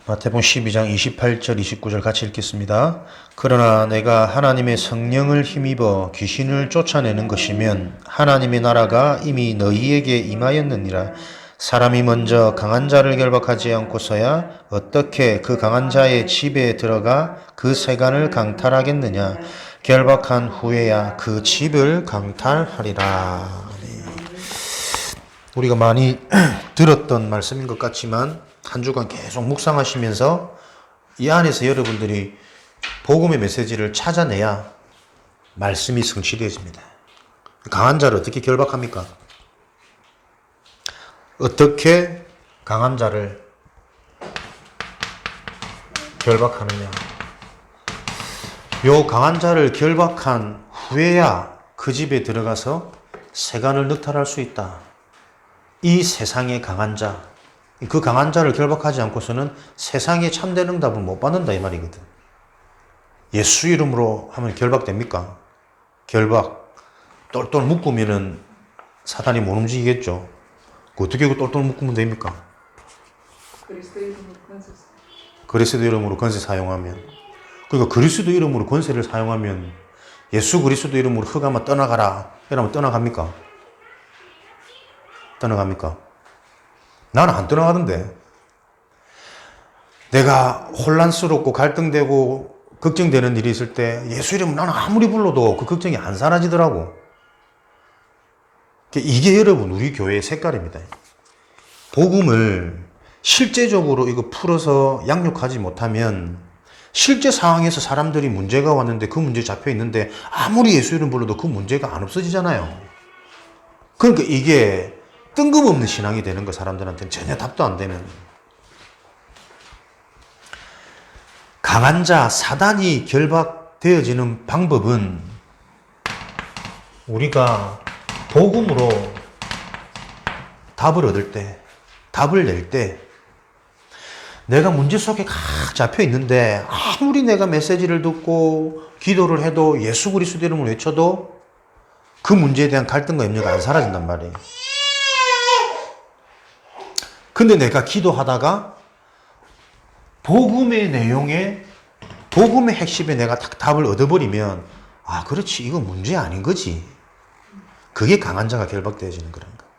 마태복음 12장 28절 29절 같이 읽겠습니다. 그러나 내가 하나님의 성령을 힘입어 귀신을 쫓아내는 것이면 하나님의 나라가 이미 너희에게 임하였느니라. 사람이 먼저 강한 자를 결박하지 않고서야 어떻게 그 강한 자의 집에 들어가 그 세간을 강탈하겠느냐. 결박한 후에야 그 집을 강탈하리라. 우리가 많이 들었던 말씀인 것 같지만 한 주간 계속 묵상하시면서 이 안에서 여러분들이 복음의 메시지를 찾아내야 말씀이 성취되어집니다. 강한 자를 어떻게 결박합니까? 어떻게 강한 자를 결박하느냐? 요 강한 자를 결박한 후에야 그 집에 들어가서 세간을 늑탈할 수 있다. 이 세상의 강한 자, 그 강한 자를 결박하지 않고서는 세상의 참된 응답을 못 받는다 이 말이거든. 예수 이름으로 하면 결박됩니까? 결박. 똘똘 묶으면은 사단이 못 움직이겠죠. 어떻게 그 똘똘 묶으면 됩니까? 그리스도 이름으로 권세 사용하면. 그러니까 그리스도 이름으로 권세를 사용하면 예수 그리스도 이름으로 흑암아 떠나가라 이러면 떠나갑니까? 떠나갑니까? 나는 안 떠나가던데. 내가 혼란스럽고 갈등되고 걱정되는 일이 있을 때 예수 이름 나는 아무리 불러도 그 걱정이 안 사라지더라고. 이게 여러분 우리 교회의 색깔입니다. 복음을 실제적으로 이거 풀어서 양육하지 못하면 실제 상황에서 사람들이 문제가 왔는데 그 문제 잡혀 있는데 아무리 예수 이름 불러도 그 문제가 안 없어지잖아요. 그러니까 이게 뜬금없는 신앙이 되는 거 사람들한테는 전혀 답도 안 되는. 강한 자 사단이 결박되어지는 방법은 우리가 복음으로 답을 얻을 때, 답을 낼 때 내가 문제 속에 각 잡혀 있는데 아무리 내가 메시지를 듣고 기도를 해도 예수 그리스도 이름을 외쳐도 그 문제에 대한 갈등과 염려가 안 사라진단 말이에요. 근데 내가 기도하다가 복음의 내용에 복음의 핵심에 내가 딱 답을 얻어버리면 아 그렇지 이거 문제 아닌 거지. 그게 강한 자가 결박되어지는 거라는 거야.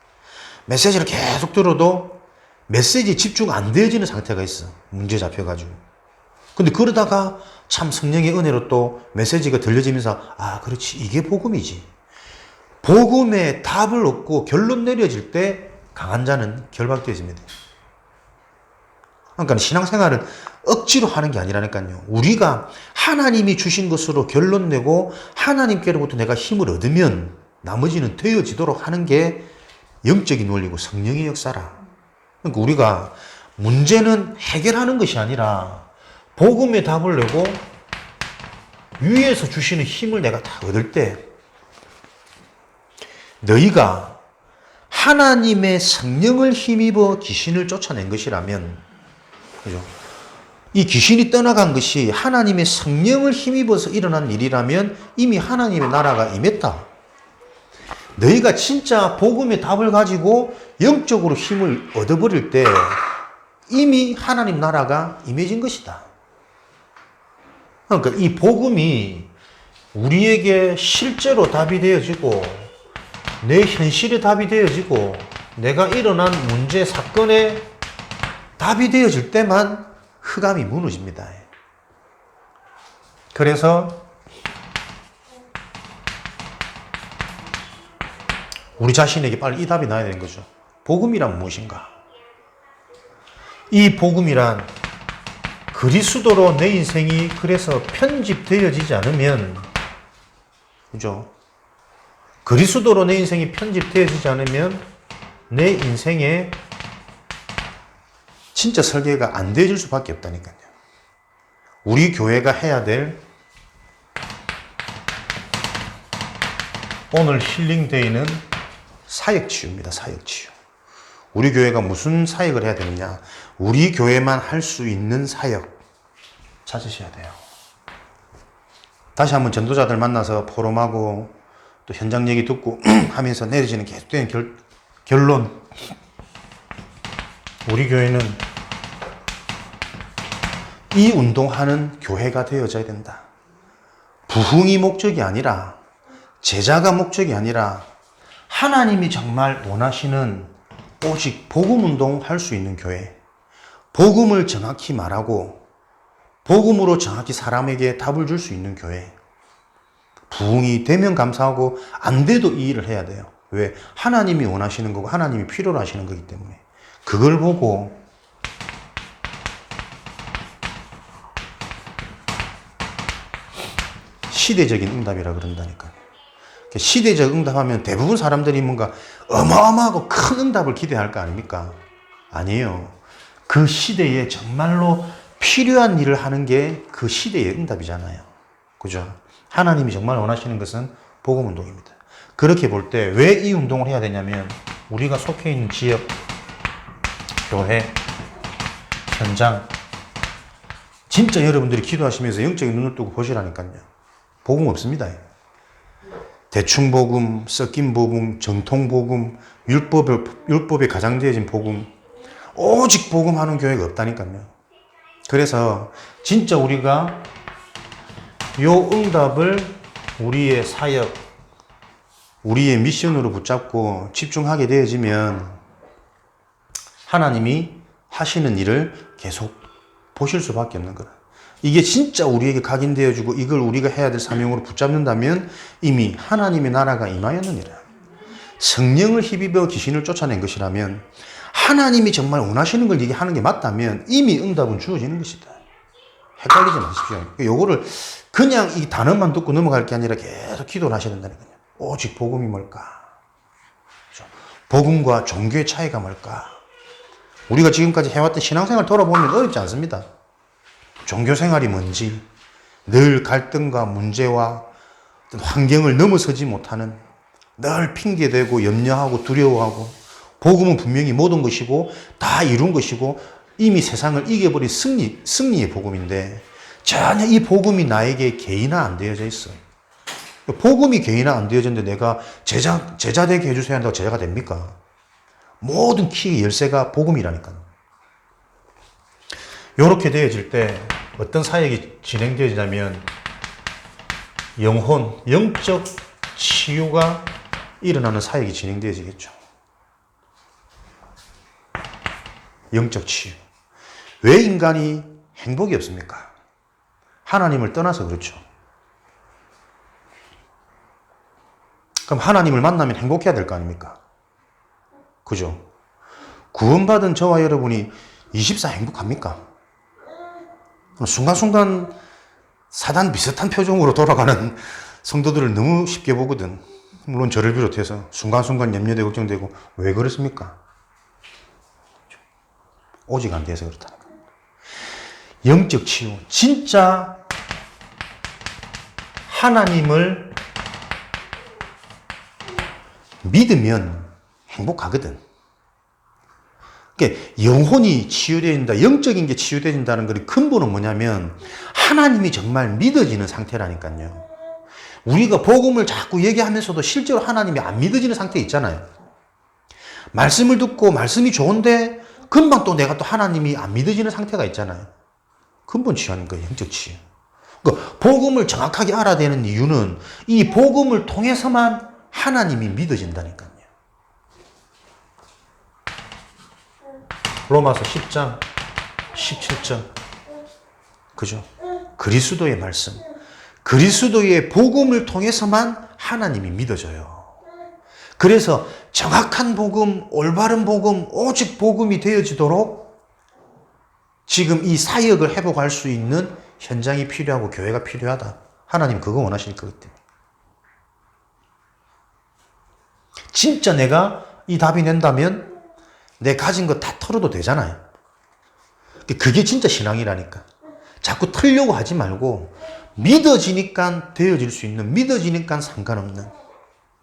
메시지를 계속 들어도 메시지에 집중 안 되어지는 상태가 있어. 문제 잡혀가지고. 근데 그러다가 참 성령의 은혜로 또 메시지가 들려지면서 아 그렇지 이게 복음이지. 복음의 답을 얻고 결론 내려질 때 강한 자는 결박되어집니다. 그러니까 신앙생활은 억지로 하는 게 아니라니까요. 우리가 하나님이 주신 것으로 결론 내고 하나님께로부터 내가 힘을 얻으면 나머지는 되어지도록 하는 게 영적인 원리고 성령의 역사라. 그러니까 우리가 문제는 해결하는 것이 아니라 복음의 답을 내고 위에서 주시는 힘을 내가 다 얻을 때 너희가 하나님의 성령을 힘입어 귀신을 쫓아낸 것이라면, 그죠? 이 귀신이 떠나간 것이 하나님의 성령을 힘입어서 일어난 일이라면 이미 하나님의 나라가 임했다. 너희가 진짜 복음의 답을 가지고 영적으로 힘을 얻어버릴 때 이미 하나님 나라가 임해진 것이다. 그러니까 이 복음이 우리에게 실제로 답이 되어지고 내 현실의 답이 되어지고 내가 일어난 문제, 사건의 답이 되어질 때만 흑암이 무너집니다. 그래서 우리 자신에게 빨리 이 답이 나야 되는 거죠. 복음이란 무엇인가? 이 복음이란 그리스도로 내 인생이 그래서 편집되어지지 않으면, 그죠? 그리스도로 내 인생이 편집되어지지 않으면 내 인생에 진짜 설계가 안 되어질 수밖에 없다니까요. 우리 교회가 해야 될 오늘 힐링데이는 사역치유입니다. 사역치유. 우리 교회가 무슨 사역을 해야 되느냐? 우리 교회만 할 수 있는 사역 찾으셔야 돼요. 다시 한번 전도자들 만나서 포럼하고 또 현장 얘기 듣고 하면서 내려지는 계속되는 결론. 우리 교회는 이 운동하는 교회가 되어져야 된다. 부흥이 목적이 아니라, 제자가 목적이 아니라, 하나님이 정말 원하시는 오직 복음 운동할 수 있는 교회, 복음을 정확히 말하고 복음으로 정확히 사람에게 답을 줄 수 있는 교회. 부흥이 되면 감사하고 안 돼도 이 일을 해야 돼요. 왜? 하나님이 원하시는 거고 하나님이 필요로 하시는 거기 때문에. 그걸 보고 시대적인 응답이라 그런다니까요. 시대적 응답하면 대부분 사람들이 뭔가 어마어마하고 큰 응답을 기대할 거 아닙니까? 아니에요. 그 시대에 정말로 필요한 일을 하는 게 그 시대의 응답이잖아요. 그죠? 하나님이 정말 원하시는 것은 복음 운동입니다. 그렇게 볼 때 왜 이 운동을 해야 되냐면 우리가 속해 있는 지역, 교회, 현장, 진짜 여러분들이 기도하시면서 영적인 눈을 뜨고 보시라니까요. 복음 없습니다. 대충 복음, 섞인 복음, 정통 복음, 율법에 가장되어진 복음, 오직 복음하는 교회가 없다니까요. 그래서 진짜 우리가 요 응답을 우리의 사역, 우리의 미션으로 붙잡고 집중하게 되어지면 하나님이 하시는 일을 계속 보실 수밖에 없는 거다. 이게 진짜 우리에게 각인되어지고 이걸 우리가 해야 될 사명으로 붙잡는다면 이미 하나님의 나라가 임하였느니라. 성령을 힘입어 귀신을 쫓아낸 것이라면, 하나님이 정말 원하시는 걸 얘기하는 게 맞다면 이미 응답은 주어지는 것이다. 헷갈리지 마십시오. 요거를 그냥 이 단어만 듣고 넘어갈 게 아니라 계속 기도를 하셔야 된다니까요. 오직 복음이 뭘까? 복음과 종교의 차이가 뭘까? 우리가 지금까지 해왔던 신앙생활 돌아보면 어렵지 않습니다. 종교생활이 뭔지, 늘 갈등과 문제와 환경을 넘어서지 못하는, 늘 핑계대고 염려하고 두려워하고, 복음은 분명히 모든 것이고 다 이룬 것이고 이미 세상을 이겨버린 승리의 복음인데 전혀 이 복음이 나에게 개인화 안 되어져 있어요. 복음이 개인화 안 되어졌는데 내가 제자 되게 해주셔야 한다고 제자가 됩니까? 모든 키의 열쇠가 복음이라니까요. 이렇게 되어질 때 어떤 사역이 진행되어지냐면 영적 치유가 일어나는 사역이 진행되어지겠죠. 영적 치유. 왜 인간이 행복이 없습니까? 하나님을 떠나서 그렇죠. 그럼 하나님을 만나면 행복해야 될 거 아닙니까? 그죠? 구원받은 저와 여러분이 24 행복합니까? 순간순간 사단 비슷한 표정으로 돌아가는 성도들을 너무 쉽게 보거든. 물론 저를 비롯해서 순간순간 염려되고 걱정되고 왜 그렇습니까? 오직 안 돼서 그렇다는 거예요. 영적 치유. 진짜 하나님을 믿으면 행복하거든. 그러니까 영혼이 치유된다, 영적인 게 치유된다는 것의 근본은 뭐냐면 하나님이 정말 믿어지는 상태라니까요. 우리가 복음을 자꾸 얘기하면서도 실제로 하나님이 안 믿어지는 상태에 있잖아요. 말씀을 듣고 말씀이 좋은데 금방 또 내가 또 하나님이 안 믿어지는 상태가 있잖아요. 근본 치유하는 거예요. 영적 치유. 그러니까 복음을 정확하게 알아야 되는 이유는 이 복음을 통해서만 하나님이 믿어진다니까요. 로마서 10장 17절. 그죠? 그리스도의 말씀. 그리스도의 복음을 통해서만 하나님이 믿어져요. 그래서 정확한 복음, 올바른 복음, 오직 복음이 되어지도록 지금 이 사역을 회복할 수 있는 현장이 필요하고 교회가 필요하다. 하나님 그거 원하실 거기 때문에. 진짜 내가 이 답이 된다면 내 가진 거 다 털어도 되잖아요. 그게 진짜 신앙이라니까. 자꾸 털려고 하지 말고 믿어지니까 되어질 수 있는, 믿어지니까 상관없는.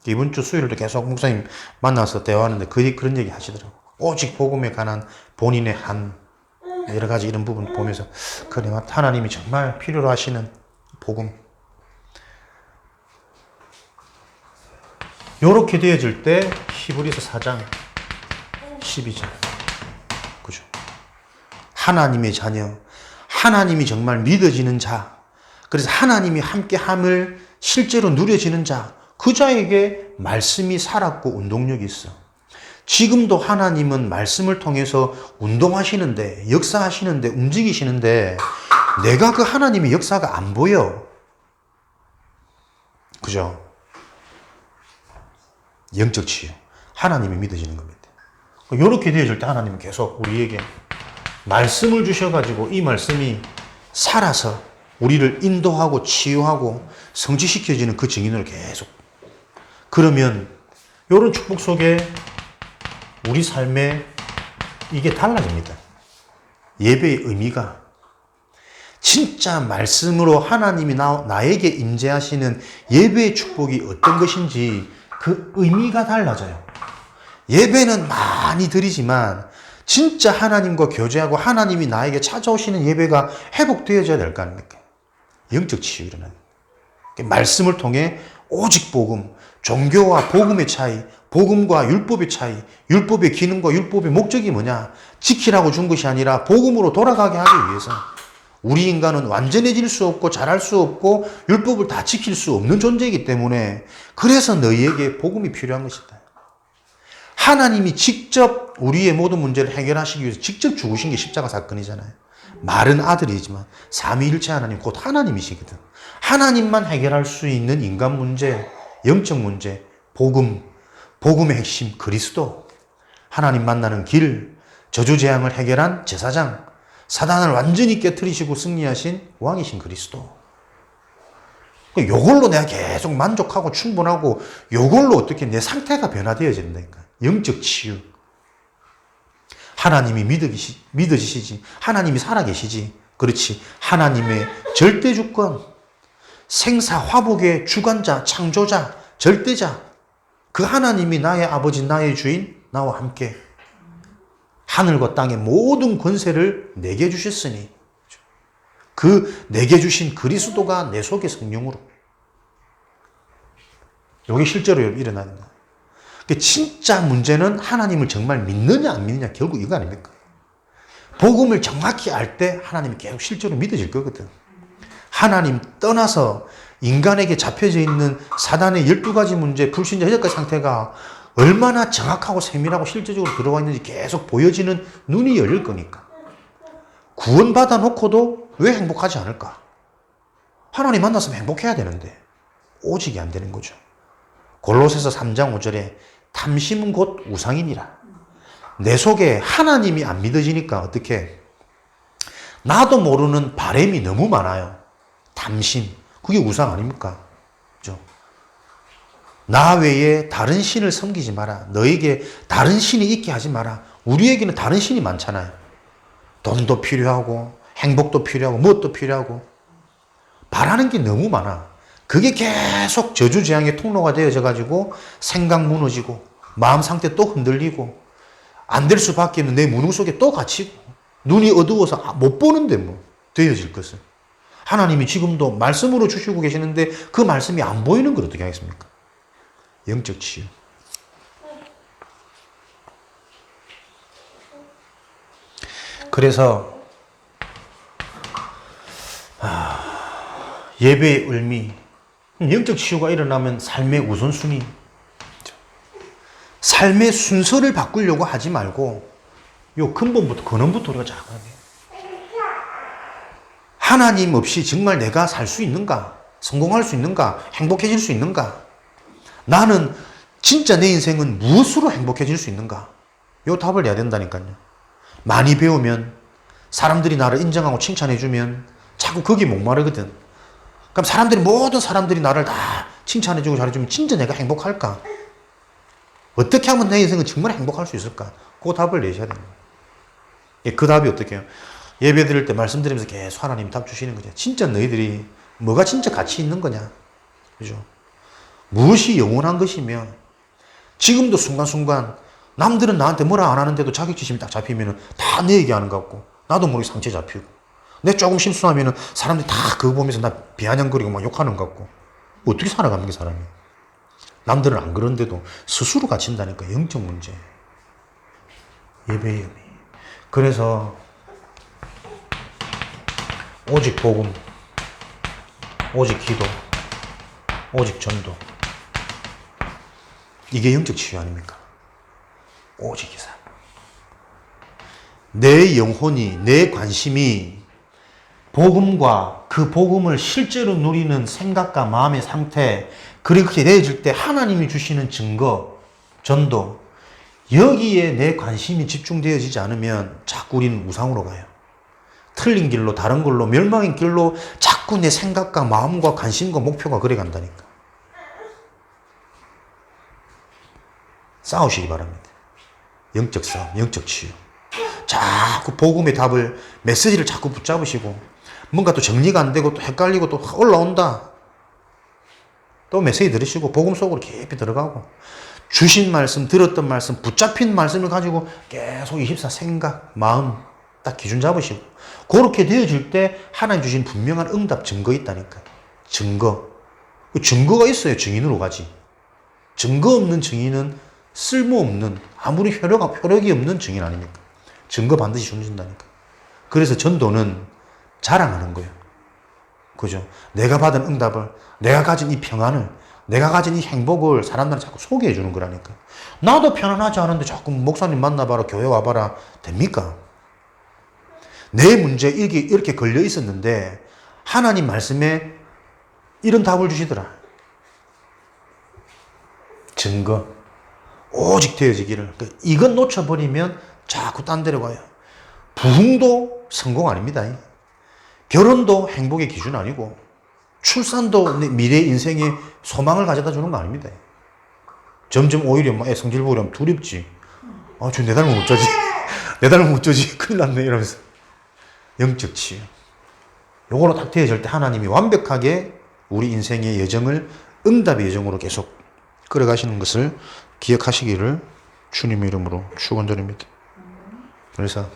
이번 주 수요일도 계속 목사님 만나서 대화하는데 그런 얘기 하시더라고요. 오직 복음에 관한 본인의 한 여러 가지 이런 부분 보면서 그래, 하나님이 정말 필요로 하시는 복음. 요렇게 되어질 때 히브리서 4장 12절. 그죠? 하나님의 자녀, 하나님이 정말 믿어지는 자, 그래서 하나님이 함께함을 실제로 누려지는 자, 그 자에게 말씀이 살았고 운동력이 있어. 지금도 하나님은 말씀을 통해서 운동하시는데, 역사하시는데, 움직이시는데 내가 그 하나님의 역사가 안 보여. 그죠? 영적 치유. 하나님이 믿어지는 겁니다. 이렇게 되어질 때 하나님은 계속 우리에게 말씀을 주셔가지고 이 말씀이 살아서 우리를 인도하고 치유하고 성취시켜지는 그 증인으로 계속. 그러면 이런 축복 속에 우리 삶에 이게 달라집니다. 예배의 의미가 진짜 말씀으로 하나님이 나에게 임재하시는 예배의 축복이 어떤 것인지 그 의미가 달라져요. 예배는 많이 드리지만 진짜 하나님과 교제하고 하나님이 나에게 찾아오시는 예배가 회복되어져야 될 거 아닙니까? 영적 치유 일어나는. 말씀을 통해 오직 복음, 종교와 복음의 차이, 복음과 율법의 차이, 율법의 기능과 율법의 목적이 뭐냐? 지키라고 준 것이 아니라 복음으로 돌아가게 하기 위해서. 우리 인간은 완전해질 수 없고 잘할 수 없고 율법을 다 지킬 수 없는 존재이기 때문에 그래서 너희에게 복음이 필요한 것이다. 하나님이 직접 우리의 모든 문제를 해결하시기 위해서 직접 죽으신 게 십자가 사건이잖아요. 말은 아들이지만 삼위일체 하나님 곧 하나님이시거든. 하나님만 해결할 수 있는 인간 문제, 영적 문제, 복음, 복음의 핵심 그리스도, 하나님 만나는 길, 저주재앙을 해결한 제사장, 사단을 완전히 깨트리시고 승리하신 왕이신 그리스도. 요걸로 내가 계속 만족하고 충분하고 요걸로 어떻게 내 상태가 변화되어진다니까. 영적 치유. 하나님이 믿어지시지. 하나님이 살아계시지. 그렇지. 하나님의 절대 주권, 생사 화복의 주관자, 창조자, 절대자. 그 하나님이 나의 아버지, 나의 주인, 나와 함께 하늘과 땅의 모든 권세를 내게 주셨으니 그 내게 주신 그리스도가 내 속에 성령으로. 이게 실제로 일어나는 거예요. 진짜 문제는 하나님을 정말 믿느냐 안 믿느냐 결국 이거 아닙니까? 복음을 정확히 알 때 하나님이 계속 실제로 믿어질 거거든. 하나님 떠나서 인간에게 잡혀져 있는 사단의 12가지 문제, 불신자 8가지 상태가 얼마나 정확하고 세밀하고 실제적으로 들어와 있는지 계속 보여지는 눈이 열릴 거니까. 구원받아 놓고도 왜 행복하지 않을까? 하나님 만났으면 행복해야 되는데 오직이 안 되는 거죠. 골로새서 3장 5절에 탐심은 곧 우상이니라. 내 속에 하나님이 안 믿어지니까 어떻게? 나도 모르는 바램이 너무 많아요. 탐심. 그게 우상 아닙니까? 그죠? 나 외에 다른 신을 섬기지 마라. 너에게 다른 신이 있게 하지 마라. 우리에게는 다른 신이 많잖아요. 돈도 필요하고 행복도 필요하고 무엇도 필요하고 바라는 게 너무 많아. 그게 계속 저주재앙의 통로가 되어져 가지고 생각 무너지고 마음 상태 또 흔들리고 안 될 수밖에 없는 내 무능 속에 또 갇히고 눈이 어두워서 못 보는데 뭐 되어질 것을. 하나님이 지금도 말씀으로 주시고 계시는데 그 말씀이 안 보이는 걸 어떻게 하겠습니까? 영적 치유. 그래서 예배의 의미, 영적 치유가 일어나면 삶의 우선순위, 삶의 순서를 바꾸려고 하지 말고 요 근본부터, 근원부터 우리가 자꾸 해야 돼요. 하나님 없이 정말 내가 살 수 있는가? 성공할 수 있는가? 행복해질 수 있는가? 나는 진짜 내 인생은 무엇으로 행복해질 수 있는가? 요 답을 내야 된다니까요. 많이 배우면, 사람들이 나를 인정하고 칭찬해주면 자꾸 거기에 목마르거든. 그럼 모든 사람들이 나를 다 칭찬해주고 잘해주면 진짜 내가 행복할까? 어떻게 하면 내 인생은 정말 행복할 수 있을까? 그 답을 내셔야 됩니다. 그 답이 어떻게 해요? 예배 드릴 때 말씀드리면서 계속 하나님 답 주시는 거죠. 진짜 너희들이 뭐가 진짜 가치 있는 거냐? 그죠? 무엇이 영원한 것이며, 지금도 순간순간 남들은 나한테 뭐라 안 하는데도 자격지심이 딱 잡히면 다 내 얘기하는 것 같고, 나도 모르게 상처 잡히고, 내 조금 실수하면 사람들이 다 그거 보면서 나 비아냥거리고 막 욕하는 것 같고, 어떻게 살아가는 게 사람이? 남들은 안 그런데도 스스로 갇힌다니까. 영적 문제. 예배의 의미. 그래서 오직 복음, 오직 기도, 오직 전도. 이게 영적 치유 아닙니까? 오직 기사. 내 영혼이, 내 관심이 복음과 그 복음을 실제로 누리는 생각과 마음의 상태, 그렇게 되어질 때 하나님이 주시는 증거, 전도, 여기에 내 관심이 집중되어지지 않으면 자꾸 우리는 우상으로 가요. 틀린 길로, 다른 걸로, 멸망의 길로 자꾸 내 생각과 마음과 관심과 목표가 그래 간다니까. 싸우시기 바랍니다. 영적 싸움, 영적 치유. 자꾸 복음의 답을, 메시지를 자꾸 붙잡으시고, 뭔가 또 정리가 안 되고 또 헷갈리고 또 올라온다. 또 메시지 들으시고 복음 속으로 깊이 들어가고, 주신 말씀, 들었던 말씀, 붙잡힌 말씀을 가지고 계속 24 생각, 마음 딱 기준 잡으시고, 그렇게 되어질 때 하나님 주신 분명한 응답 증거 있다니까요. 증거. 증거가 있어야 증인으로 가지. 증거 없는 증인은 쓸모없는, 아무리 효력이 없는 증인 아닙니까? 증거 반드시 주신다니까. 그래서 전도는 자랑하는 거예요. 그죠? 내가 받은 응답을, 내가 가진 이 평안을, 내가 가진 이 행복을 사람들한테 자꾸 소개해 주는 거라니까. 나도 편안하지 않은데 자꾸 목사님 만나봐라, 교회 와봐라. 됩니까? 내 문제에 이렇게 걸려 있었는데 하나님 말씀에 이런 답을 주시더라. 증거. 오직 되어지기를. 이건 놓쳐버리면 자꾸 딴 데로 가요. 부흥도 성공 아닙니다. 결혼도 행복의 기준 아니고, 출산도 미래 인생의 소망을 가져다 주는 거 아닙니다. 점점 오히려 성질 보려면 두렵지. 저 내 닮은 어쩌지? 내 닮은 어쩌지? 큰일 났네. 이러면서. 영적 치유. 요거로 딱 되어질 때 하나님이 완벽하게 우리 인생의 여정을 응답의 여정으로 계속 끌어가시는 것을 기억하시기를 주님의 이름으로 축원드립니다. 그래서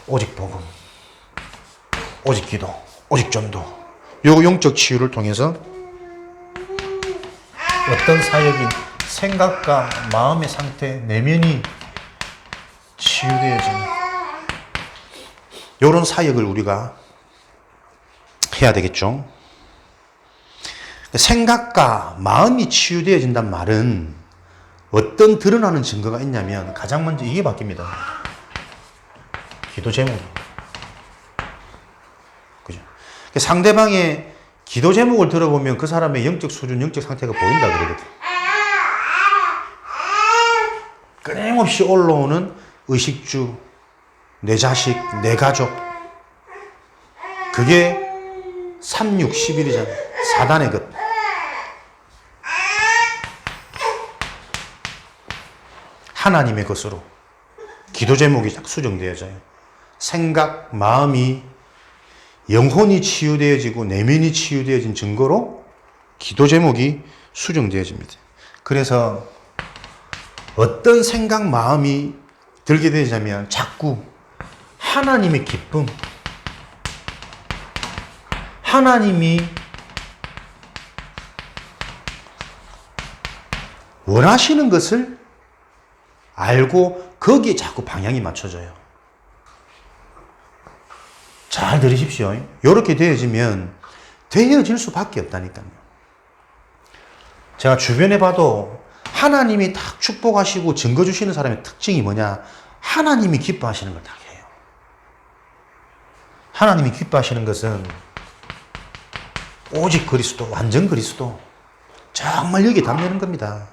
오직 복음, 오직 기도, 오직 전도, 요 영적 치유를 통해서 어떤 사역인 생각과 마음의 상태, 내면이 치유되어지는 요런 사역을 우리가 해야 되겠죠. 생각과 마음이 치유되어진단 말은 어떤 드러나는 증거가 있냐면 가장 먼저 이게 바뀝니다. 기도 제목. 그죠? 상대방의 기도 제목을 들어보면 그 사람의 영적 수준, 영적 상태가 보인다 그러거든. 끊임없이 올라오는 의식주, 내 자식, 내 가족. 그게 3, 6, 11이잖아. 사단의 것. 하나님의 것으로 기도 제목이 딱 수정되어져요. 생각, 마음이, 영혼이 치유되어지고 내면이 치유되어진 증거로 기도 제목이 수정되어집니다. 그래서 어떤 생각, 마음이 들게 되자면 자꾸 하나님의 기쁨, 하나님이 원하시는 것을 알고 거기에 자꾸 방향이 맞춰져요. 잘 들으십시오. 이렇게 되어지면 되어질 수밖에 없다니까요. 제가 주변에 봐도 하나님이 딱 축복하시고 증거 주시는 사람의 특징이 뭐냐? 하나님이 기뻐하시는 걸 딱 해요. 하나님이 기뻐하시는 것은 오직 그리스도, 완전 그리스도. 정말 여기에 담는 겁니다.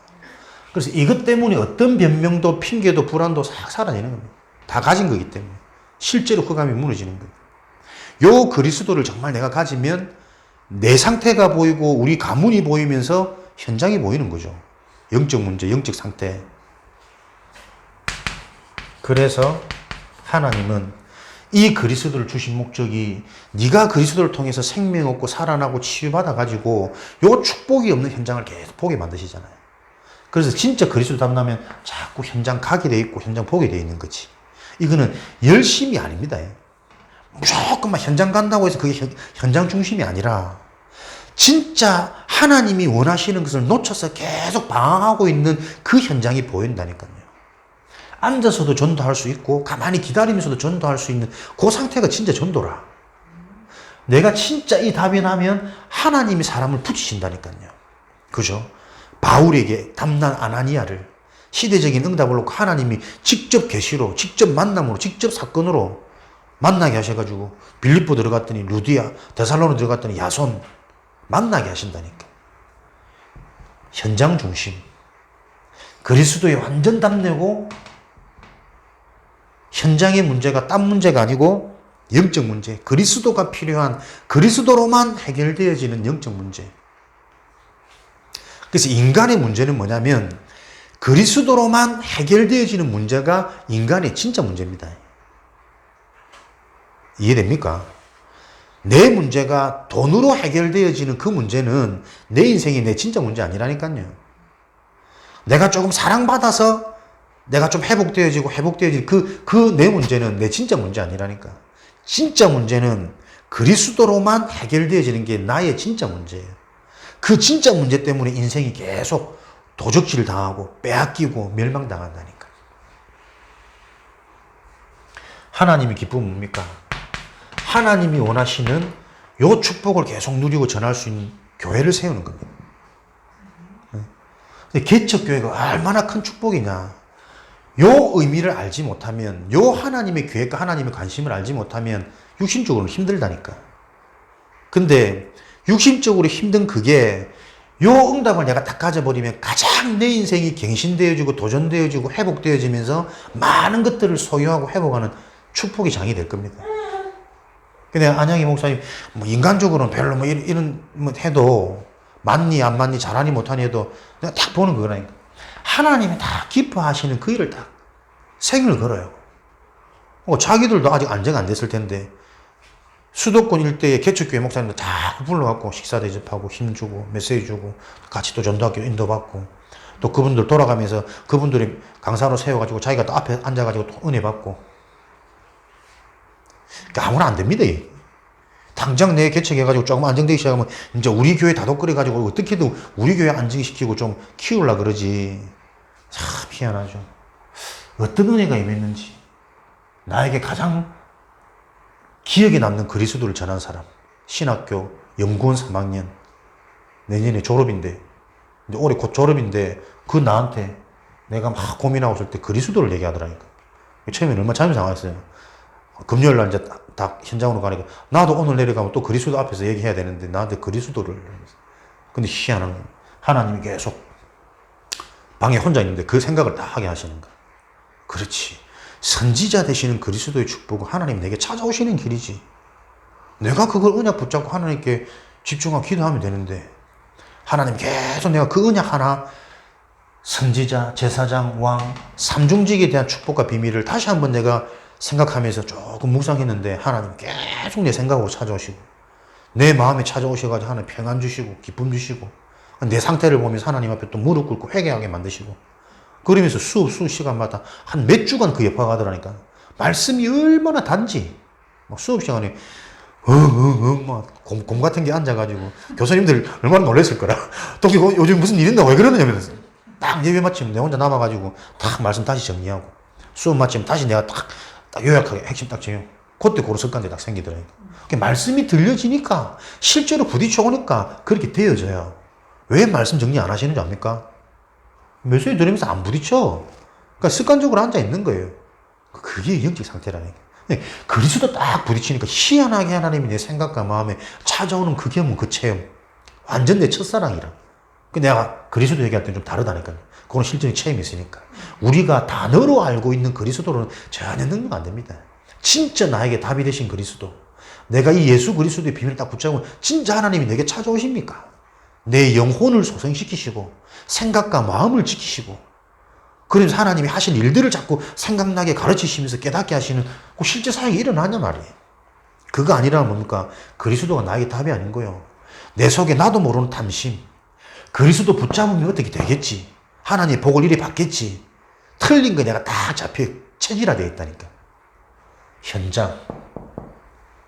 그래서 이것 때문에 어떤 변명도 핑계도 불안도 싹 사라지는 겁니다. 다 가진 거기 때문에. 실제로 흑암이 무너지는 거예요. 요 그리스도를 정말 내가 가지면 내 상태가 보이고 우리 가문이 보이면서 현장이 보이는 거죠. 영적 문제, 영적 상태. 그래서 하나님은 이 그리스도를 주신 목적이 네가 그리스도를 통해서 생명 얻고 살아나고 치유받아가지고 요 축복이 없는 현장을 계속 보게 만드시잖아요. 그래서 진짜 그리스도 닮으면 자꾸 현장 가게 돼 있고 현장 보게 돼 있는 거지. 이거는 열심이 아닙니다. 무조건 막 현장 간다고 해서 그게 현장 중심이 아니라 진짜 하나님이 원하시는 것을 놓쳐서 계속 방황하고 있는 그 현장이 보인다니까요. 앉아서도 전도할 수 있고 가만히 기다리면서도 전도할 수 있는 그 상태가 진짜 전도라. 내가 진짜 이 답이 나면 하나님이 사람을 붙이신다니까요. 그죠? 바울에게 담난 아나니아를 시대적인 응답을 놓고 하나님이 직접 계시로, 직접 만남으로, 직접 사건으로 만나게 하셔가지고 빌립보 들어갔더니 루디아, 데살로니 들어갔더니 야손 만나게 하신다니까. 현장 중심. 그리스도에 완전 답내고 현장의 문제가 딴 문제가 아니고 영적 문제, 그리스도가 필요한 그리스도로만 해결되어지는 영적 문제. 그래서 인간의 문제는 뭐냐면 그리스도로만 해결되어지는 문제가 인간의 진짜 문제입니다. 이해됩니까? 내 문제가 돈으로 해결되어지는 그 문제는 내 인생이 내 진짜 문제 아니라니까요. 내가 조금 사랑받아서 내가 좀 회복되어지는 그 내 문제는 내 진짜 문제 아니라니까. 진짜 문제는 그리스도로만 해결되어지는 게 나의 진짜 문제예요. 그 진짜 문제 때문에 인생이 계속 도적질 당하고 빼앗기고 멸망당한다니까. 하나님이 기쁨은 뭡니까? 하나님이 원하시는 요 축복을 계속 누리고 전할 수 있는 교회를 세우는 겁니다. 개척교회가 얼마나 큰 축복이냐. 요 의미를 알지 못하면, 요 하나님의 계획과 하나님의 관심을 알지 못하면 육신적으로는 힘들다니까. 근데 육신적으로 힘든 그게 요 응답을 내가 딱 가져버리면 가장 내 인생이 갱신되어지고 도전되어지고 회복되어지면서 많은 것들을 소유하고 회복하는 축복의 장이 될 겁니다. 근데 안양희 목사님, 뭐 인간적으로는 별로 뭐 이런 뭐 해도 맞니 안 맞니 잘하니 못하니 해도 내가 딱 보는 거라니까. 하나님이 다 기뻐하시는 그 일을 딱 생을 걸어요. 자기들도 아직 안정 안 됐을 텐데 수도권 일대의 개척교회 목사님들 다 불러갖고 식사 대접하고 힘주고 메시지 주고 같이 또 전도학교 인도받고 또 그분들 돌아가면서 그분들이 강사로 세워가지고 자기가 또 앞에 앉아가지고 또 은혜 받고. 그러니까 아무나 안 됩니다. 당장 내 개척해가지고 조금 안정되기 시작하면 이제 우리 교회 다독거려가지고 어떻게든 우리 교회 안정시키고 좀 키우려고 그러지. 참 희한하죠. 어떤 은혜가 임했는지. 나에게 가장 기억에 남는 그리스도를 전한 사람. 신학교 연구원 3학년. 내년에 졸업인데, 이제 올해 곧 졸업인데, 그 나한테 내가 막 고민하고 있을 때 그리스도를 얘기하더라니까. 처음에는 얼마나 자존상했어요. 금요일 날 이제 딱 현장으로 가니까 나도 오늘 내려가면 또 그리스도 앞에서 얘기해야 되는데 나한테 그리스도를. 근데 희한한 건 하나님이 계속 방에 혼자 있는데 그 생각을 다 하게 하시는 거야. 그렇지. 선지자 되시는 그리스도의 축복은 하나님 내게 찾아오시는 길이지. 내가 그걸 언약 붙잡고 하나님께 집중하고 기도하면 되는데 하나님 계속 내가 그 언약 하나 선지자, 제사장, 왕, 삼중직에 대한 축복과 비밀을 다시 한번 내가 생각하면서 조금 묵상했는데 하나님 계속 내 생각으로 찾아오시고 내 마음에 찾아오셔가지고 하나님 평안 주시고 기쁨 주시고 내 상태를 보면서 하나님 앞에 또 무릎 꿇고 회개하게 만드시고 그러면서 수 시간마다 한 몇 주간 그 여파가 가더라니까. 말씀이 얼마나 단지 막 수업 시간에 막 곰 같은 게 앉아가지고 교수님들 얼마나 놀랐을 거라. 또 요즘 무슨 일 있나 왜 그러느냐면서 딱 예배 마치면 내 혼자 남아가지고 딱 말씀 다시 정리하고 수업 마치면 다시 내가 딱 요약하게 핵심 딱 정리하고 그때 고로 습관들이 딱 생기더라니까. 말씀이 들려지니까 실제로 부딪혀 오니까 그렇게 되어져요. 왜 말씀 정리 안 하시는지 압니까? 메시지 들으면서 안 부딪혀. 그러니까 습관적으로 앉아 있는 거예요. 그게 영적 상태라니까. 그리스도 딱 부딪히니까 희한하게 하나님이 내 생각과 마음에 찾아오는 그 경험, 그 체험. 완전 내 첫사랑이라. 내가 그리스도 얘기할 때는 좀 다르다니까요. 그건 실제로 체험이 있으니까. 우리가 단어로 알고 있는 그리스도로는 전혀 능력 안 됩니다. 진짜 나에게 답이 되신 그리스도. 내가 이 예수 그리스도의 비밀을 딱 붙잡으면 진짜 하나님이 내게 찾아오십니까? 내 영혼을 소생시키시고 생각과 마음을 지키시고 그러면서 하나님이 하신 일들을 자꾸 생각나게 가르치시면서 깨닫게 하시는 그 실제 사역이 일어나냐 말이에요. 그거 아니라면 뭡니까? 그리스도가 나에게 답이 아닌 거예요. 내 속에 나도 모르는 탐심. 그리스도 붙잡으면 어떻게 되겠지? 하나님의 복을 이리 받겠지? 틀린 거 내가 다 잡혀 체질화되어 있다니까. 현장.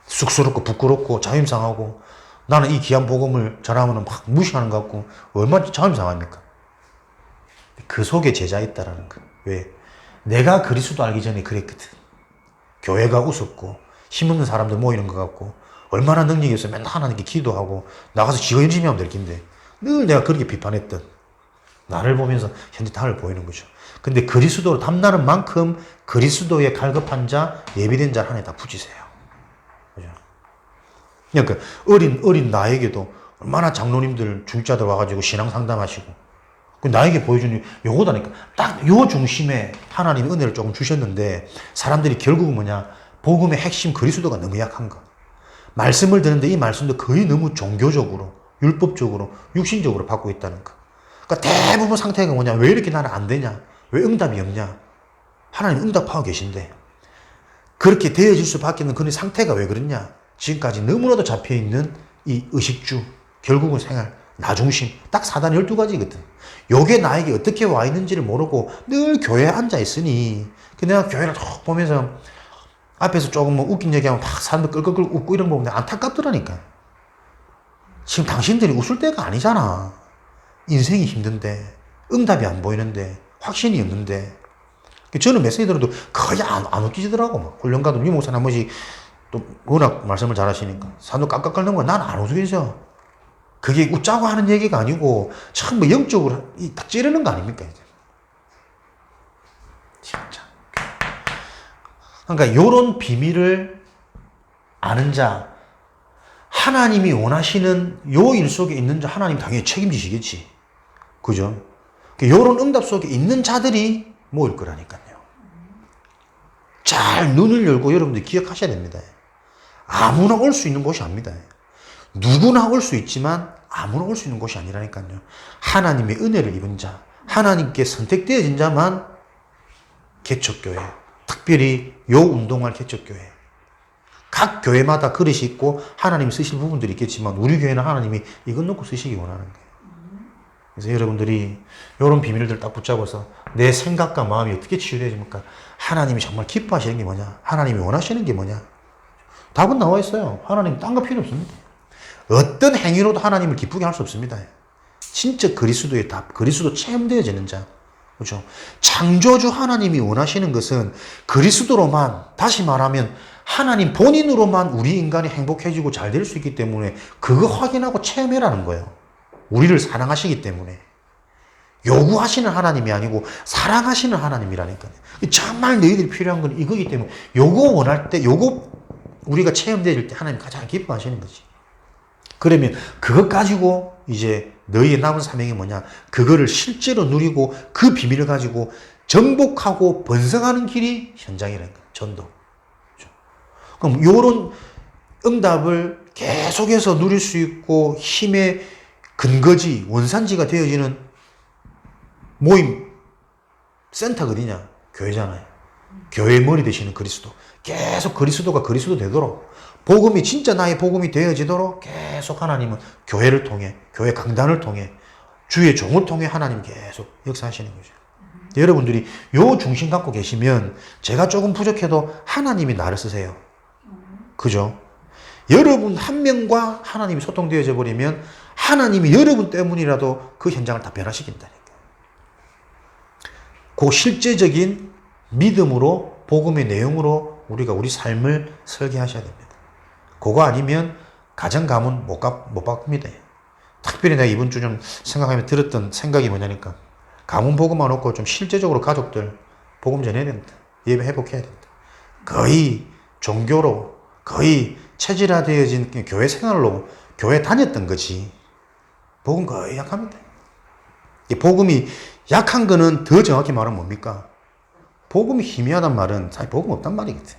쑥스럽고 부끄럽고 자존심상하고 나는 이 귀한 복음을 전하면 막 무시하는 것 같고 얼마나 자존심상합니까? 그 속에 제자 있다라는 거. 왜? 내가 그리스도 알기 전에 그랬거든. 교회가 우습고 힘없는 사람들 모이는 것 같고 얼마나 능력이 있어. 맨날 하나님께 기도하고 나가서 지가 열심히 하면 될 텐데 늘 내가 그렇게 비판했던 나를 보면서 현재 답을 보이는 거죠. 근데 그리스도로 탐나는 만큼 그리스도의 갈급한 자, 예비된 자 안에 다 붙이세요. 그죠? 그러니까 어린 나에게도 얼마나 장로님들, 중자들 와가지고 신앙 상담하시고 나에게 보여주는 요거다니까. 딱 요 중심에 하나님이 은혜를 조금 주셨는데 사람들이 결국은 뭐냐? 복음의 핵심 그리스도가 너무 약한 거. 말씀을 듣는데 이 말씀도 거의 너무 종교적으로, 율법적으로, 육신적으로 받고 있다는 거. 그러니까 대부분 상태가 뭐냐? 왜 이렇게 나는 안 되냐? 왜 응답이 없냐? 하나님 응답하고 계신데 그렇게 되어질 수밖에 없는 그런 상태가 왜 그렇냐? 지금까지 너무나도 잡혀있는 이 의식주, 결국은 생활, 나중심, 딱 사단 12가지거든. 요게 나에게 어떻게 와 있는지를 모르고 늘 교회에 앉아 있으니 내가 교회를 쭉 보면서 앞에서 조금 뭐 웃긴 얘기하면 막 사람들 끌끌끌 웃고 이런 거 보면 안타깝더라니까. 지금 당신들이 웃을 때가 아니잖아. 인생이 힘든데, 응답이 안 보이는데, 확신이 없는데. 저는 메시지 들어도 거의 안 웃기시더라고. 막 훈련가도 유 목사님 한 번씩 또 워낙 말씀을 잘하시니까 산도 깍깍 긁는 거 난 안 웃기죠. 그게 웃자고 하는 얘기가 아니고 참 뭐 영적으로 딱 찌르는 거 아닙니까? 이제. 진짜. 그러니까 요런 비밀을 아는 자, 하나님이 원하시는 요 일 속에 있는 자 하나님 당연히 책임지시겠지. 그죠? 요런 응답 속에 있는 자들이 모일 거라니까요. 잘 눈을 열고 여러분들 기억하셔야 됩니다. 아무나 올 수 있는 곳이 아닙니다. 누구나 올 수 있지만 아무나 올 수 있는 곳이 아니라니까요. 하나님의 은혜를 입은 자, 하나님께 선택되어진 자만 개척교회, 특별히 요 운동할 개척교회. 각 교회마다 그릇이 있고 하나님이 쓰실 부분들이 있겠지만 우리 교회는 하나님이 이것 놓고 쓰시기 원하는 거예요. 그래서 여러분들이 이런 비밀들 딱 붙잡아서 내 생각과 마음이 어떻게 치유되집니까? 하나님이 정말 기뻐하시는 게 뭐냐? 하나님이 원하시는 게 뭐냐? 답은 나와 있어요. 하나님 딴 거 필요 없습니다. 어떤 행위로도 하나님을 기쁘게 할 수 없습니다. 진짜 그리스도의 답, 그리스도 체험되어지는 자. 그렇죠? 창조주 하나님이 원하시는 것은 그리스도로만, 다시 말하면 하나님 본인으로만 우리 인간이 행복해지고 잘 될 수 있기 때문에 그거 확인하고 체험해라는 거예요. 우리를 사랑하시기 때문에. 요구하시는 하나님이 아니고 사랑하시는 하나님이라니까요. 정말 너희들이 필요한 건 이거기 때문에 요거 원할 때, 요거 우리가 체험될 때 하나님 가장 기뻐하시는 거지. 그러면 그것 가지고 이제 너희의 남은 사명이 뭐냐? 그거를 실제로 누리고 그 비밀을 가지고 정복하고 번성하는 길이 현장이라는 거예요. 전도. 그렇죠? 그럼 요런 응답을 계속해서 누릴 수 있고 힘의 근거지, 원산지가 되어지는 모임 센터가 어디냐? 교회잖아요. 교회의 머리 되시는 그리스도. 계속 그리스도가 그리스도 되도록 복음이 진짜 나의 복음이 되어지도록 계속 하나님은 교회를 통해, 교회 강단을 통해, 주의 종을 통해 하나님 계속 역사하시는 거죠. 여러분들이 요 중심 갖고 계시면 제가 조금 부족해도 하나님이 나를 쓰세요. 그죠? 여러분 한 명과 하나님이 소통되어져 버리면 하나님이 여러분 때문이라도 그 현장을 다 변화시킨다니까요. 그 실제적인 믿음으로 복음의 내용으로 우리가 우리 삶을 설계하셔야 됩니다. 그거 아니면 가정 가문 못 바꿉니다. 특별히 내가 이번 주 좀 생각하며 들었던 생각이 뭐냐니까 가문 복음만 놓고 좀 실제적으로 가족들 복음 전해야 된다. 예배 회복해야 된다. 거의 종교로 거의 체질화되어진 교회 생활로 교회 다녔던 거지. 복음 거의 약합니다. 이 복음이 약한 거는 더 정확히 말하면 뭡니까? 복음이 희미하단 말은 사실 복음 없단 말이겠지.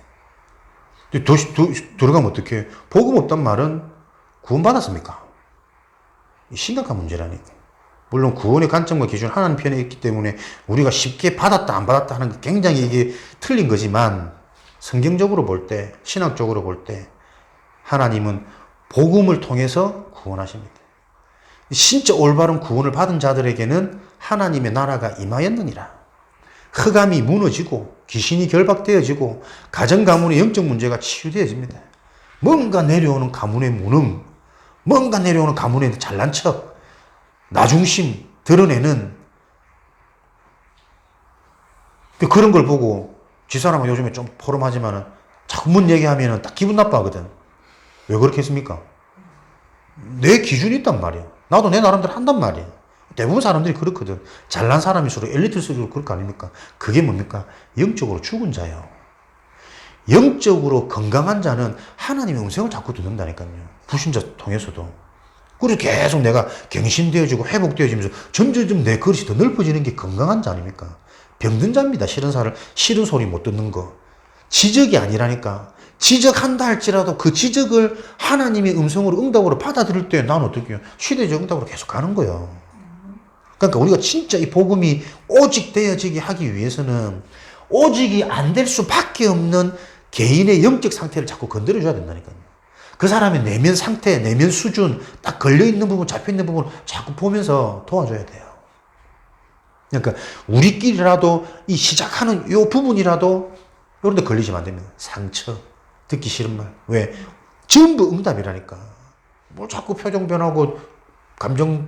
들어가면 어떡해? 복음 없단 말은 구원받았습니까? 심각한 문제라니까. 물론 구원의 관점과 기준 하나님 편에 있기 때문에 우리가 쉽게 받았다 안 받았다 하는 게 굉장히 이게 틀린 거지만 성경적으로 볼 때, 신학적으로 볼 때 하나님은 복음을 통해서 구원하십니다. 진짜 올바른 구원을 받은 자들에게는 하나님의 나라가 임하였느니라. 흑암이 무너지고 귀신이 결박되어지고 가정 가문의 영적 문제가 치유되어집니다. 뭔가 내려오는 가문의 무능, 뭔가 내려오는 가문의 잘난 척, 나중심 드러내는 그런 걸 보고 집사람은 요즘에 좀 포럼하지만은 자꾸 문 얘기하면은 딱 기분 나빠하거든. 왜 그렇게 했습니까? 내 기준이 있단 말이야. 나도 내 나름대로 한단 말이야. 대부분 사람들이 그렇거든. 잘난 사람일수록 엘리트일수록 그럴 거 아닙니까? 그게 뭡니까? 영적으로 죽은 자예요. 영적으로 건강한 자는 하나님의 음성을 자꾸 듣는다니까요. 불신자 통해서도. 그래서 계속 내가 갱신되어지고 회복되어지면서 점점 내 그릇이 더 넓어지는 게 건강한 자 아닙니까? 병든 자입니다. 싫은 소리 못 듣는 거. 지적이 아니라니까. 지적한다 할지라도 그 지적을 하나님의 음성으로 응답으로 받아들일 때 난 어떻게 해요? 시대적 응답으로 계속 가는 거예요. 그러니까 우리가 진짜 이 복음이 오직 되어지게 하기 위해서는 오직이 안 될 수밖에 없는 개인의 영적 상태를 자꾸 건드려줘야 된다니까요. 그 사람의 내면 상태, 내면 수준, 딱 걸려있는 부분, 잡혀있는 부분을 자꾸 보면서 도와줘야 돼요. 그러니까 우리끼리라도 이 시작하는 이 부분이라도 이런 데 걸리시면 안 됩니다. 상처, 듣기 싫은 말. 왜? 전부 응답이라니까. 뭘 자꾸 표정 변하고 감정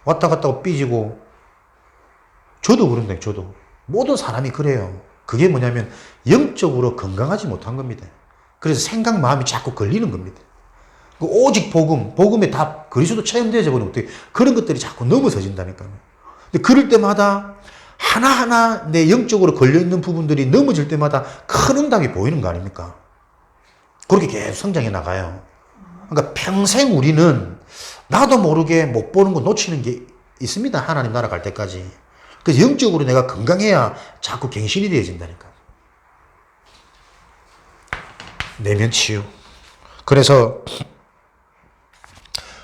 왔다 갔다 하고 삐지고. 저도 그런데 저도. 모든 사람이 그래요. 그게 뭐냐면 영적으로 건강하지 못한 겁니다. 그래서 생각, 마음이 자꾸 걸리는 겁니다. 오직 복음의 답, 그리스도 체험되어져 버리면 어떻게 그런 것들이 자꾸 넘어서진다니까요. 근데 그럴 때마다 하나하나 내 영적으로 걸려있는 부분들이 넘어질 때마다 큰 응답이 보이는 거 아닙니까? 그렇게 계속 성장해 나가요. 그러니까 평생 우리는 나도 모르게 못 보는 거 놓치는 게 있습니다. 하나님 나라 갈 때까지. 그래서 영적으로 내가 건강해야 자꾸 갱신이 되어진다니까. 내면 치유. 그래서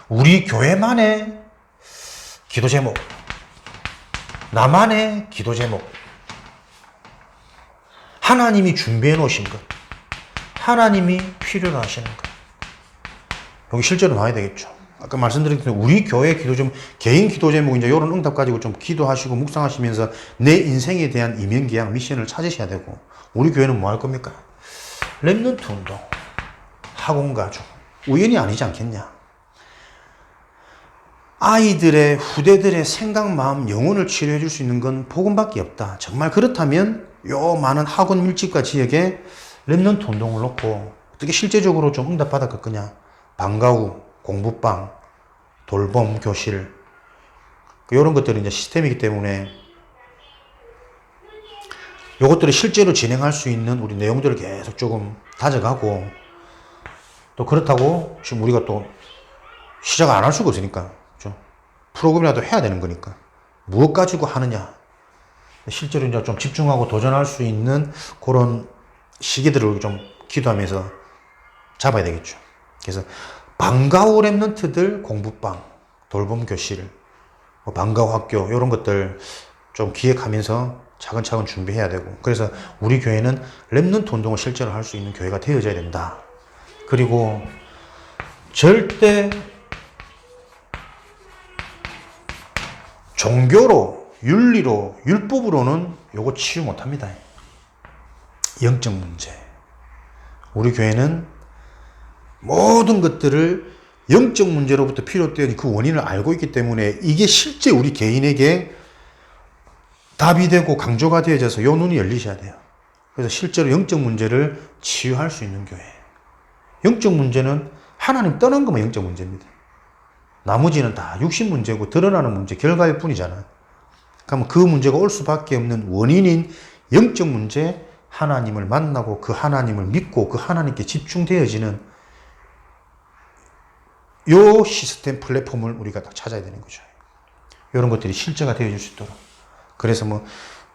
우리 교회만의 기도 제목, 나만의 기도 제목, 하나님이 준비해 놓으신 것, 하나님이 필요로 하시는 것, 여기 실제로 나와야 되겠죠. 아까 말씀드린 대로 우리 교회 기도 제목, 개인 기도 제목, 이제 이런 응답 가지고 좀 기도하시고 묵상하시면서 내 인생에 대한 이면기양, 미션을 찾으셔야 되고, 우리 교회는 뭐 할 겁니까? 렘넌트 운동, 학원 가족, 우연이 아니지 않겠냐? 아이들의, 후대들의 생각, 마음, 영혼을 치료해 줄 수 있는 건 복음밖에 없다. 정말 그렇다면 요 많은 학원 밀집과 지역에 렘넌트 운동을 놓고 어떻게 실제적으로 좀 응답 받을 거냐? 방과 후, 공부방, 돌봄 교실, 이런 것들이 이제 시스템이기 때문에 요것들을 실제로 진행할 수 있는 우리 내용들을 계속 조금 다져가고, 또 그렇다고 지금 우리가 또 시작 안 할 수가 없으니까 프로그램이라도 해야 되는 거니까 무엇 가지고 하느냐, 실제로 이제 좀 집중하고 도전할 수 있는 그런 시기들을 좀 기도하면서 잡아야 되겠죠. 그래서 방과 후 랩런트들 공부방, 돌봄 교실, 방과 후 학교 이런 것들 좀 기획하면서 차근차근 준비해야 되고, 그래서 우리 교회는 랩런트 운동을 실제로 할 수 있는 교회가 되어져야 된다. 그리고 절대 종교로, 윤리로, 율법으로는 요거 치유 못합니다. 영적 문제. 우리 교회는 모든 것들을 영적 문제로부터 비롯된 그 원인을 알고 있기 때문에 이게 실제 우리 개인에게 답이 되고 강조가 되어져서 요 눈이 열리셔야 돼요. 그래서 실제로 영적 문제를 치유할 수 있는 교회. 영적 문제는 하나님 떠난 것만 영적 문제입니다. 나머지는 다 육신 문제고 드러나는 문제, 결과일 뿐이잖아. 그러면 그 문제가 올 수밖에 없는 원인인 영적 문제, 하나님을 만나고 그 하나님을 믿고 그 하나님께 집중되어지는 요 시스템 플랫폼을 우리가 딱 찾아야 되는 거죠. 이런 것들이 실제가 되어질 수 있도록. 그래서 뭐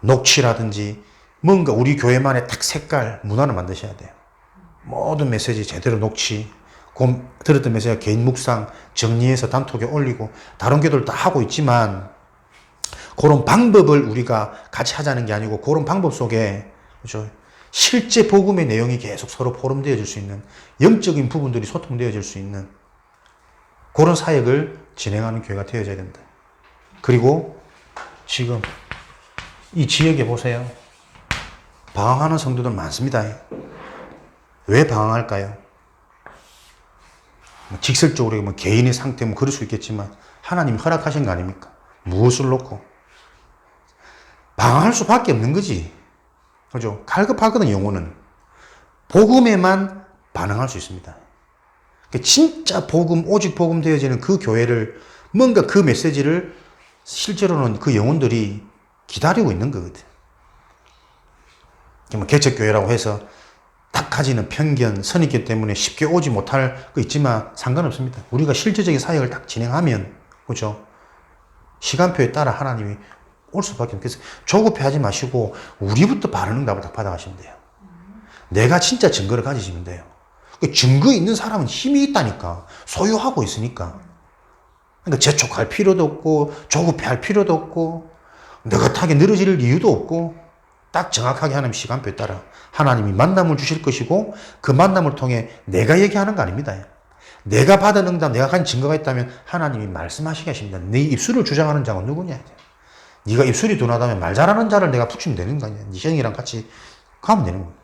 녹취라든지 뭔가 우리 교회만의 딱 색깔, 문화를 만드셔야 돼요. 모든 메시지 제대로 녹취, 들었던 메시지가 개인 묵상, 정리해서 단톡에 올리고, 다른 교도를 다 하고 있지만, 그런 방법을 우리가 같이 하자는 게 아니고, 그런 방법 속에, 그렇죠? 실제 복음의 내용이 계속 서로 포럼되어질 수 있는, 영적인 부분들이 소통되어질 수 있는, 그런 사역을 진행하는 교회가 되어져야 된다. 그리고, 지금, 이 지역에 보세요. 방황하는 성도들 많습니다. 왜 방황할까요? 직설적으로 뭐 개인의 상태 뭐 그럴 수 있겠지만 하나님이 허락하신 거 아닙니까? 무엇을 놓고 방황할 수밖에 없는 거지. 그죠? 갈급하거든. 영혼은 복음에만 반응할 수 있습니다. 진짜 복음, 오직 복음 되어지는 그 교회를, 뭔가 그 메시지를 실제로는 그 영혼들이 기다리고 있는 거거든. 개척교회라고 해서 딱 가지는 편견, 선입견 때문에 쉽게 오지 못할 거 있지만 상관없습니다. 우리가 실제적인 사역을 딱 진행하면, 그죠? 시간표에 따라 하나님이 올 수밖에 없겠어요. 조급해하지 마시고 우리부터 바른 응답을 딱 받아가시면 돼요. 내가 진짜 증거를 가지시면 돼요. 증거 있는 사람은 힘이 있다니까. 소유하고 있으니까. 그러니까 재촉할 필요도 없고 조급해할 필요도 없고 느긋하게 늘어질 이유도 없고 딱 정확하게 하나님 시간표에 따라 하나님이 만남을 주실 것이고 그 만남을 통해 내가 얘기하는 거 아닙니다. 내가 받은 응답, 내가 가진 증거가 있다면 하나님이 말씀하시게 하십니다. 네 입술을 주장하는 자가 누구냐. 네가 입술이 둔하다면 말 잘하는 자를 내가 붙이면 되는 거 아니야. 네 형이랑 같이 가면 되는 거야.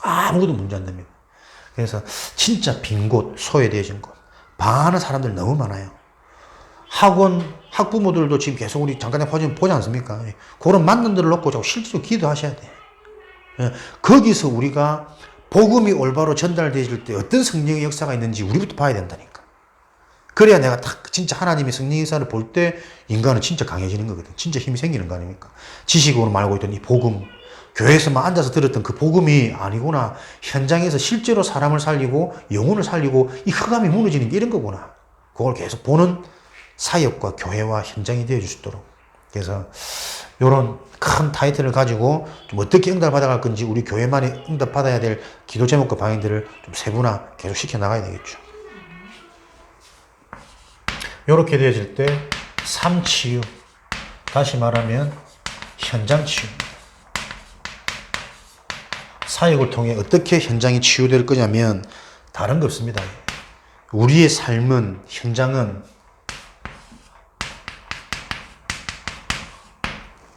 아무것도 문제 안 됩니다. 그래서 진짜 빈 곳, 소외되어진 곳, 방황하는 사람들 너무 많아요. 학부모들도 지금 계속 우리 잠깐 보지 않습니까? 그런 만남들을 놓고 자꾸 실제로 기도하셔야 돼. 거기서 우리가 복음이 올바로 전달되어질 때 어떤 성령의 역사가 있는지 우리부터 봐야 된다니까. 그래야 내가 딱 진짜 하나님의 성령의 역사를 볼 때 인간은 진짜 강해지는 거거든. 진짜 힘이 생기는 거 아닙니까? 지식으로 말고 있던 이 복음, 교회에서만 앉아서 들었던 그 복음이 아니구나. 현장에서 실제로 사람을 살리고 영혼을 살리고 이 흑암이 무너지는 게 이런 거구나. 그걸 계속 보는 사역과 교회와 현장이 되어줄 수 있도록. 그래서 이런 큰 타이틀을 가지고 좀 어떻게 응답을 받아갈 건지 우리 교회만이 응답 받아야 될 기도 제목과 방향들을 좀 세분화 계속 시켜나가야 되겠죠. 이렇게 되어질 때 삶치유, 다시 말하면 현장 치유. 사역을 통해 어떻게 현장이 치유될 거냐면 다른 거 없습니다. 우리의 삶은, 현장은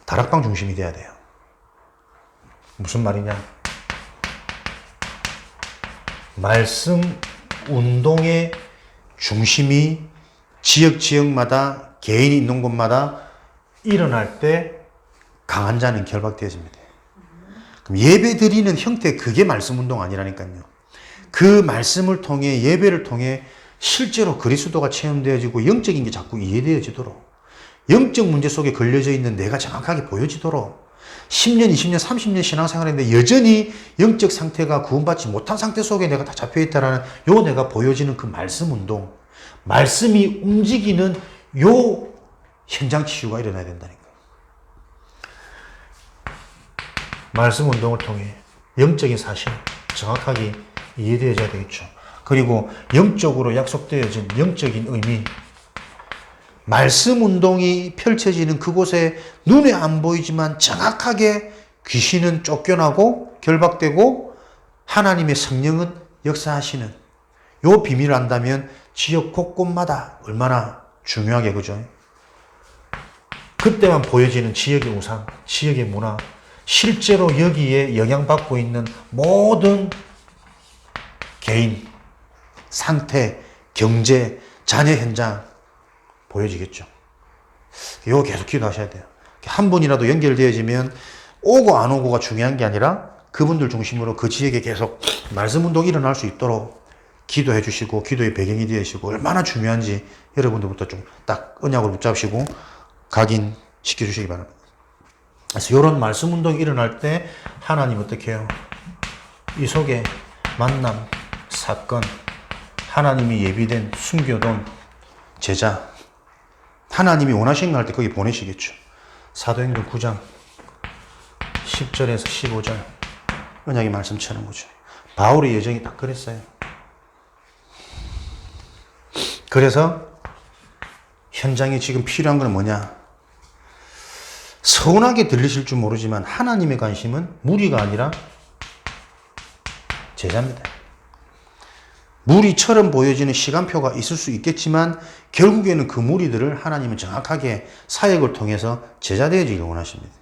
다락방 중심이 돼야 돼요. 무슨 말이냐? 말씀 운동의 중심이 지역마다 개인이 있는 곳마다 일어날 때 강한 자는 결박되어집니다. 그럼 예배 드리는 형태, 그게 말씀 운동 아니라니까요. 그 말씀을 통해, 예배를 통해 실제로 그리스도가 체험되어지고 영적인 게 자꾸 이해되어지도록, 영적 문제 속에 걸려져 있는 내가 정확하게 보여지도록 10년, 20년, 30년 신앙생활했는데 여전히 영적 상태가 구원받지 못한 상태 속에 내가 다 잡혀있다라는 요 내가 보여지는 그 말씀 운동, 말씀이 움직이는 요 현장 치유가 일어나야 된다니까. 말씀 운동을 통해 영적인 사실 정확하게 이해되어져야 되겠죠. 그리고 영적으로 약속되어진 영적인 의미, 말씀 운동이 펼쳐지는 그곳에 눈에 안 보이지만 정확하게 귀신은 쫓겨나고 결박되고 하나님의 성령은 역사하시는 요 비밀을 안다면 지역 곳곳마다 얼마나 중요하게, 그죠? 그때만 보여지는 지역의 우상, 지역의 문화, 실제로 여기에 영향받고 있는 모든 개인, 상태, 경제, 자녀 현장 보여지겠죠. 이거 계속 기도하셔야 돼요. 한 분이라도 연결되어지면 오고 안 오고가 중요한 게 아니라 그분들 중심으로 그 지역에 계속 말씀 운동이 일어날 수 있도록 기도해 주시고 기도의 배경이 되시고 얼마나 중요한지 여러분들부터 좀 딱 언약으로 붙잡으시고 각인시켜 주시기 바랍니다. 그래서 이런 말씀 운동이 일어날 때 하나님 어떻게 해요? 이 속에 만남, 사건, 하나님이 예비된 숨겨둔 제자, 하나님이 원하시는 거 할 때 거기 보내시겠죠. 사도행전 9장 10절에서 15절 언약의 말씀처럼 거죠. 바울의 여정이 딱 그랬어요. 그래서 현장에 지금 필요한 건 뭐냐? 서운하게 들리실 줄 모르지만 하나님의 관심은 무리가 아니라 제자입니다. 무리처럼 보여지는 시간표가 있을 수 있겠지만 결국에는 그 무리들을 하나님은 정확하게 사역을 통해서 제자 되어지기를 원하십니다.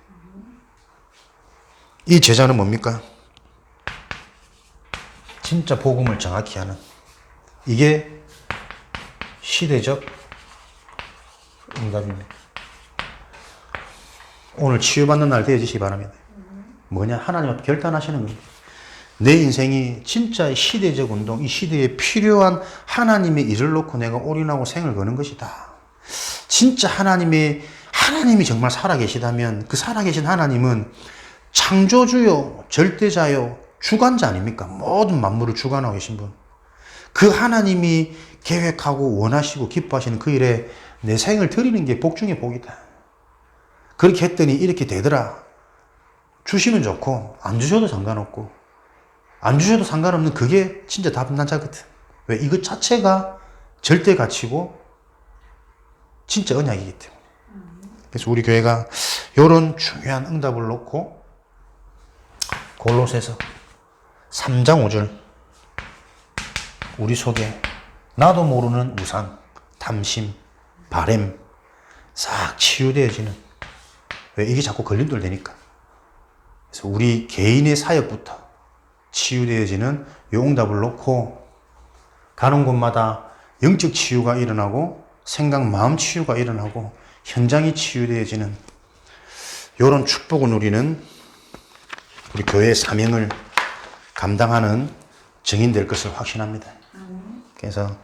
이 제자는 뭡니까? 진짜 복음을 정확히 하는, 이게 시대적 응답입니다. 오늘 치유받는 날 되어지시기 바랍니다. 뭐냐? 하나님 앞에 결단하시는 겁니다. 내 인생이 진짜 시대적 운동, 이 시대에 필요한 하나님의 일을 놓고 내가 올인하고 생을 거는 것이다. 진짜 하나님이 정말 살아계시다면 그 살아계신 하나님은 창조주요, 절대자요, 주관자 아닙니까? 모든 만물을 주관하고 계신 분. 그 하나님이 계획하고 원하시고 기뻐하시는 그 일에 내 생을 드리는 게 복 중에 복이다. 그렇게 했더니 이렇게 되더라. 주시면 좋고 안 주셔도 상관없고 안 주셔도 상관없는 그게 진짜 답난자거든. 왜? 이것 자체가 절대 가치고 진짜 언약이기 때문에. 그래서 우리 교회가 이런 중요한 응답을 놓고 골로새서 3장 5절 우리 속에 나도 모르는 우상, 탐심, 바램 싹 치유되어지는, 왜? 이게 자꾸 걸림돌 되니까. 그래서 우리 개인의 사역부터 치유되어지는 요 응답을 놓고 가는 곳마다 영적 치유가 일어나고 생각, 마음 치유가 일어나고 현장이 치유되어지는 요런 축복을 누리는 우리 교회의 사명을 감당하는 증인될 것을 확신합니다. 그래서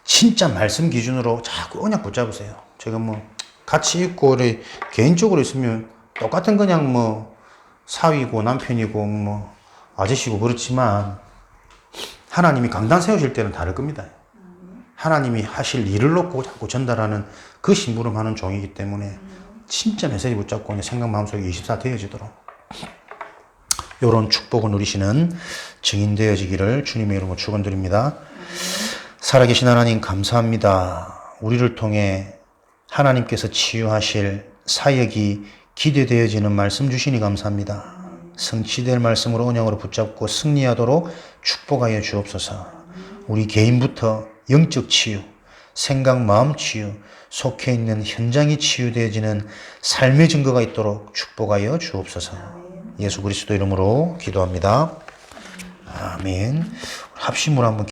진짜 말씀 기준으로 자꾸 언약 붙잡으세요. 제가 뭐 같이 있고 우리 개인적으로 있으면 똑같은 그냥 뭐 사위고 남편이고 뭐 아저씨고 그렇지만 하나님이 강단 세우실 때는 다를 겁니다. 하나님이 하실 일을 놓고 자꾸 전달하는 그 심부름하는 종이기 때문에 진짜 메시지 붙잡고 생각 마음속에 24 되어지도록 이런 축복을 누리시는 증인 되어지기를 주님의 이름으로 축원드립니다. 살아계신 하나님 감사합니다. 우리를 통해 하나님께서 치유하실 사역이 기대되어지는 말씀 주시니 감사합니다. 성취될 말씀으로 언약으로 붙잡고 승리하도록 축복하여 주옵소서. 우리 개인부터 영적 치유, 생각, 마음 치유, 속해 있는 현장이 치유되어지는 삶의 증거가 있도록 축복하여 주옵소서. 예수 그리스도 이름으로 기도합니다. 아멘. 합심으로 한번